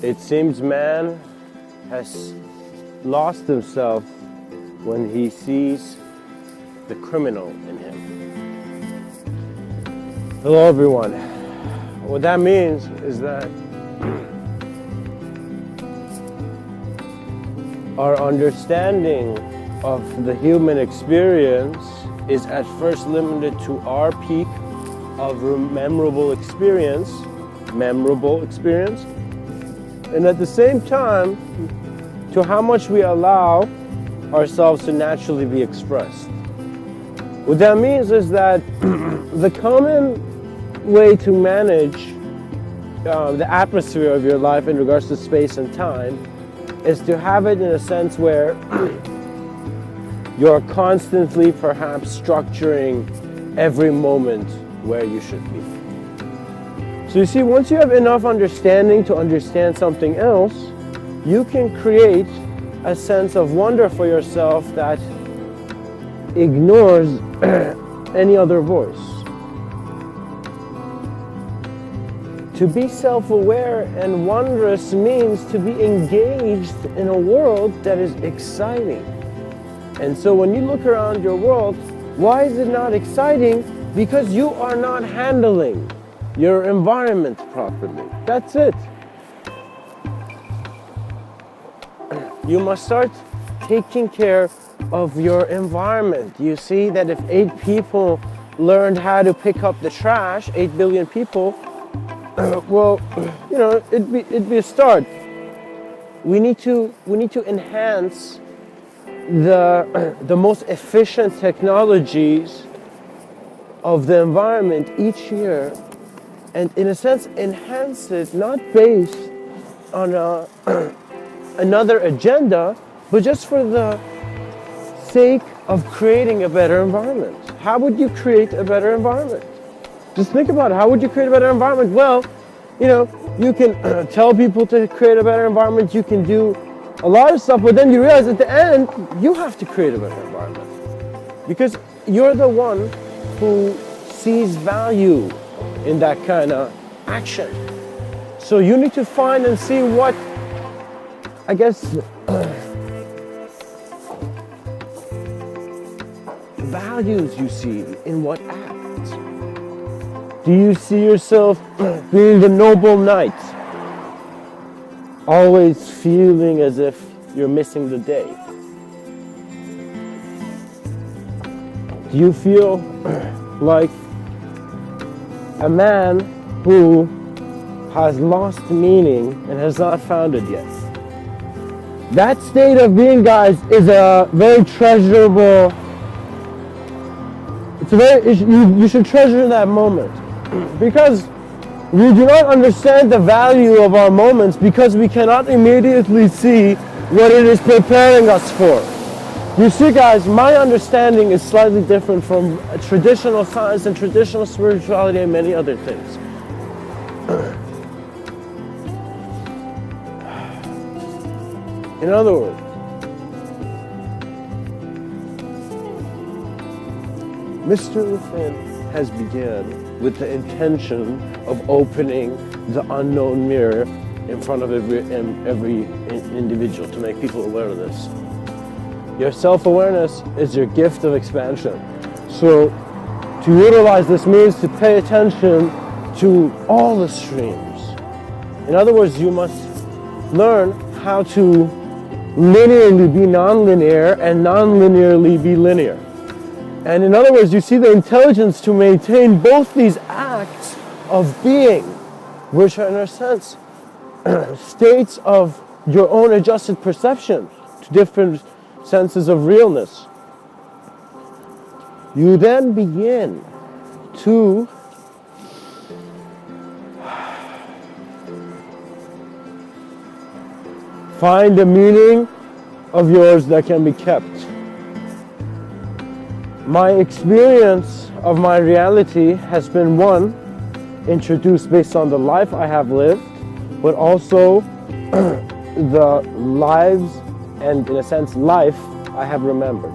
It seems man has lost himself when he sees the criminal in him. Hello everyone. What that means is that our understanding of the human experience is at first limited to our peak of memorable experience, and at the same time to how much we allow ourselves to naturally be expressed. What that means is that the common way to manage the atmosphere of your life in regards to space and time is to have it in a sense where you're constantly perhaps structuring every moment where you should be. So you see, once you have enough understanding to understand something else, you can create a sense of wonder for yourself that ignores any other voice. To be self-aware and wondrous means to be engaged in a world that is exciting. And so when you look around your world, why is it not exciting? Because you are not handling your environment properly. That's it. You must start taking care of your environment. You see that if 8 people learned how to pick up the trash, 8 billion people, well, you know, it'd be a start. We need to enhance the most efficient technologies of the environment each year, and in a sense enhance it not based on another agenda, but just for the sake of creating a better environment. How would you create a better environment? Just think about it. How would you create a better environment? Well, you know, you can tell people to create a better environment, you can do a lot of stuff, but then you realize at the end, you have to create a better environment. Because you're the one who sees value in that kind of action. So you need to find and see what, I guess, values you see in what act. Do you see yourself being the noble knight, always feeling as if you're missing the day? Do you feel like a man who has lost meaning and has not found it yet? That state of being, guys, is a very treasurable. You should treasure that moment, because we do not understand the value of our moments because we cannot immediately see what it is preparing us for. You see, guys, my understanding is slightly different from traditional science and traditional spirituality and many other things. In other words, Mr.Within has begun with the intention of opening the unknown mirror in front of every individual to make people aware of this. Your self-awareness is your gift of expansion. So to utilize this means to pay attention to all the streams. In other words, you must learn how to linearly be nonlinear and non-linearly be linear. And in other words, you see the intelligence to maintain both these acts of being, which are in a sense states of your own adjusted perception to different senses of realness. You then begin to find a meaning of yours that can be kept. My experience of my reality has been one, introduced based on the life I have lived, but also the lives and, in a sense, life I have remembered.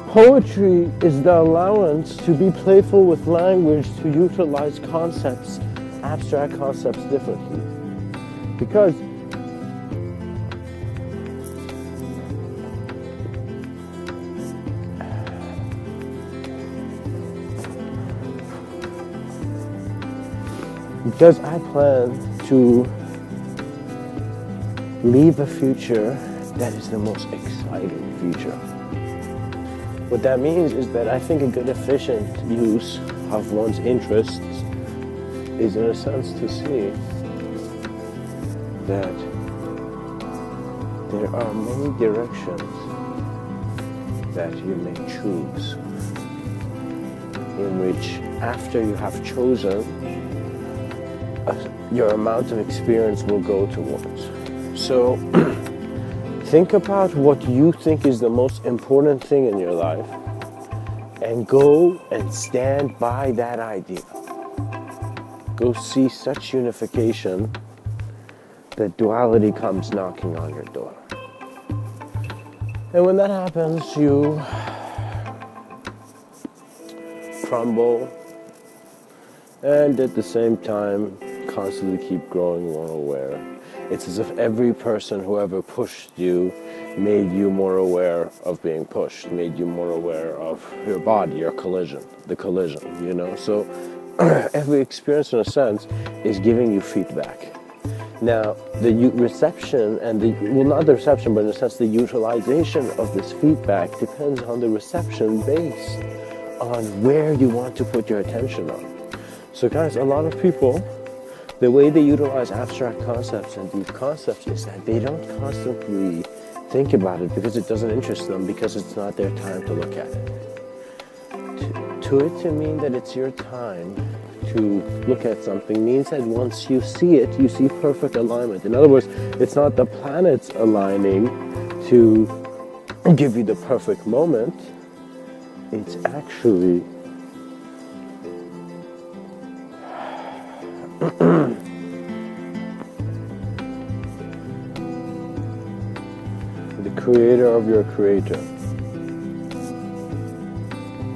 Poetry is the allowance to be playful with language, to utilize concepts, abstract concepts differently. Because I plan to leave a future that is the most exciting future. What that means is that I think a good efficient use of one's interests is in a sense to see that there are many directions that you may choose, in which after you have chosen, your amount of experience will go towards. So think about what you think is the most important thing in your life and go and stand by that idea. Go see such unification that duality comes knocking on your door. And when that happens, you crumble and at the same time constantly keep growing more aware. It's as if every person who ever pushed you made you more aware of being pushed, made you more aware of your body, your collision, the collision, you know? So every experience in a sense is giving you feedback. Now, the reception and not the reception, but in a sense the utilization of this feedback depends on the reception based on where you want to put your attention on. So guys, a lot of people, the way they utilize abstract concepts and deep concepts is that they don't constantly think about it because it doesn't interest them, because it's not their time to look at it. To it to mean that it's your time to look at something means that once you see it, you see perfect alignment. In other words, it's not the planets aligning to give you the perfect moment. It's actually the creator of your creator,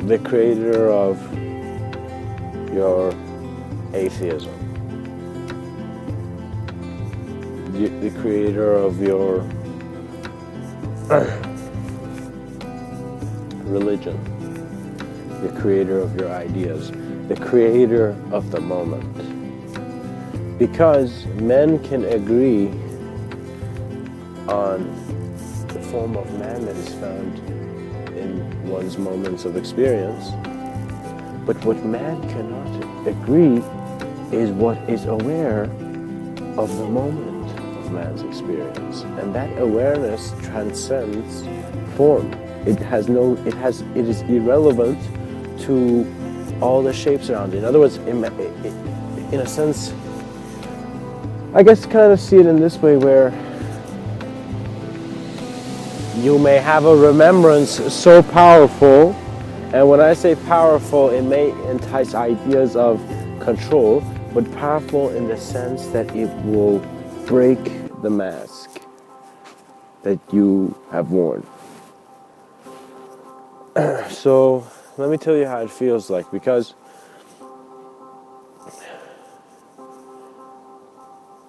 the creator of your atheism, the creator of your religion, the creator of your ideas, the creator of the moment. Because men can agree on the form of man that is found in one's moments of experience, but what man cannot agree is what is aware of the moment of man's experience. And that awareness transcends form. It is irrelevant to all the shapes around it. In other words, in a sense, I guess kind of see it in this way, where you may have a remembrance so powerful, and when I say powerful, it may entice ideas of control, but powerful in the sense that it will break the mask that you have worn. So let me tell you how it feels like, because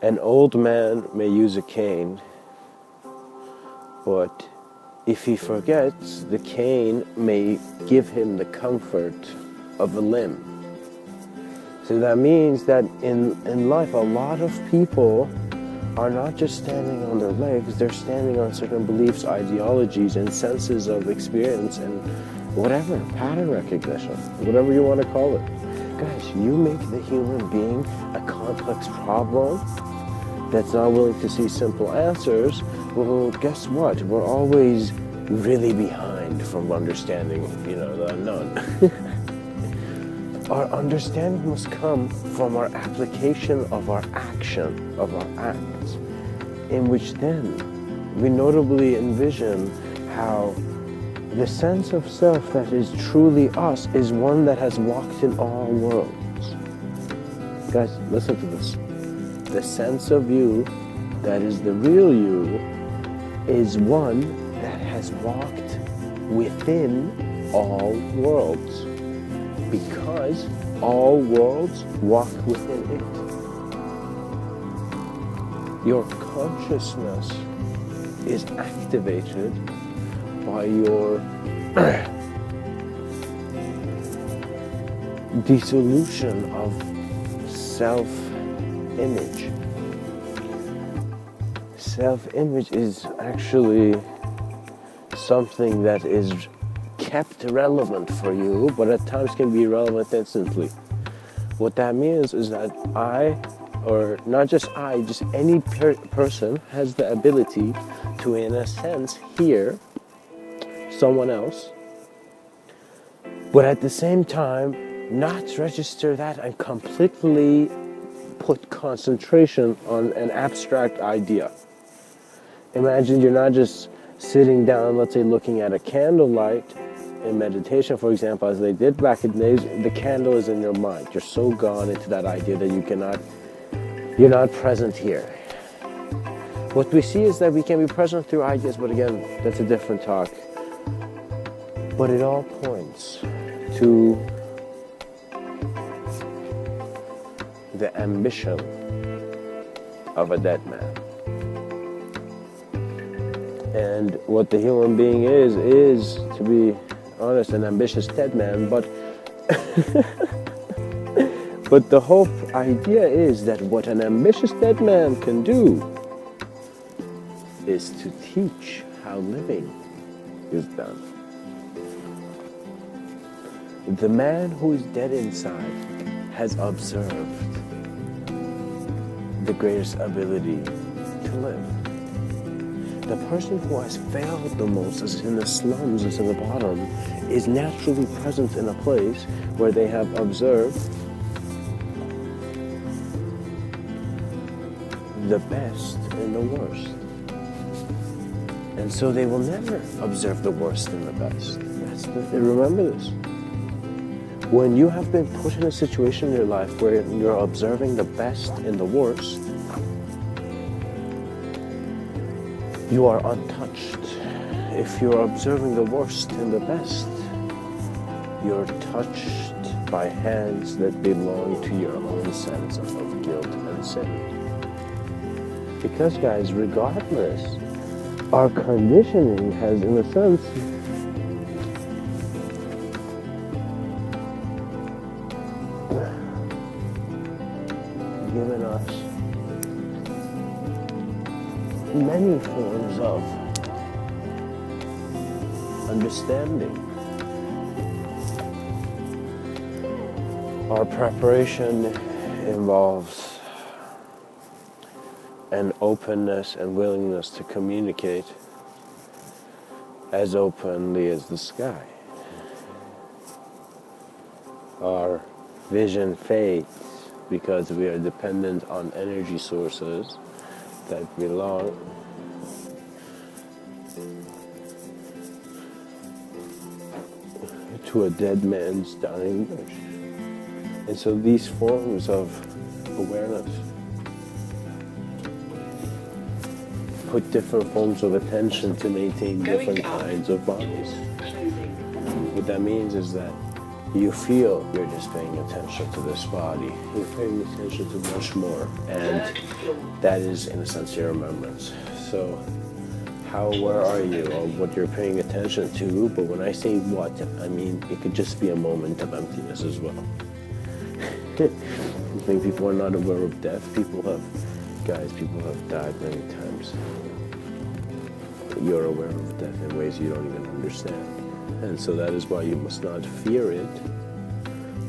an old man may use a cane, but if he forgets, the cane may give him the comfort of a limb. So that means that in life, a lot of people are not just standing on their legs, they're standing on certain beliefs, ideologies, and senses of experience, and whatever, pattern recognition, whatever you want to call it. Guys, you make the human being a complex problem that's not willing to see simple answers. Well, guess what? We're always really behind from understanding, the unknown. Our understanding must come from our application of our action, of our acts, in which then we notably envision how the sense of self that is truly us is one that has walked in all worlds. Guys, listen to this. The sense of you that is the real you is one that has walked within all worlds, because all worlds walk within it. Your consciousness is activated by your dissolution of self-image. Self-image is actually something that is kept relevant for you, but at times can be relevant instantly. What that means is that I, or not just I, just any person has the ability to, in a sense, hear someone else, but at the same time, not register that and completely put concentration on an abstract idea. Imagine you're not just sitting down, let's say looking at a candlelight in meditation, for example, as they did back in the days. The candle is in your mind. You're so gone into that idea that you're not present here. What we see is that we can be present through ideas, but again, that's a different talk. But it all points to the ambition of a dead man. And what the human being is, to be honest, an ambitious dead man, but but the whole idea is that what an ambitious dead man can do is to teach how living is done. The man who is dead inside has observed the greatest ability to live. The person who has failed the most, is in the slums, is in the bottom, is naturally present in a place where they have observed the best and the worst. And so they will never observe the worst and the best. Remember this. When you have been put in a situation in your life where you're observing the best and the worst, you are untouched. If you're observing the worst and the best, you're touched by hands that belong to your own sense of guilt and sin. Because guys, regardless, our conditioning has, in a sense, given us many forms of understanding. Our preparation involves an openness and willingness to communicate as openly as the sky. Our vision fades because we are dependent on energy sources that belong to a dead man's dying wish. And so these forms of awareness put different forms of attention to maintain different kinds of bodies. What that means is that you feel you're just paying attention to this body. You're paying attention to much more. And that is, in a sense, your remembrance. So, where are you on what you're paying attention to? But when I say what, I mean it could just be a moment of emptiness as well. I think people are not aware of death. People have died many times. You're aware of death in ways you don't even understand. And so that is why you must not fear it.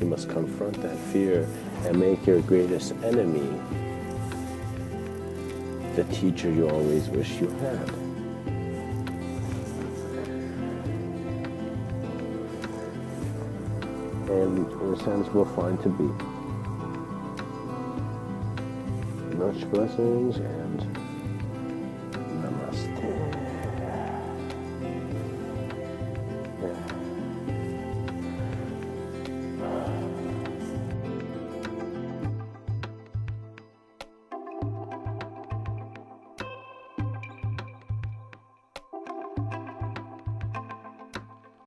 You must confront that fear and make your greatest enemy the teacher you always wish you had. And in a sense, we'll find to be. Much blessings and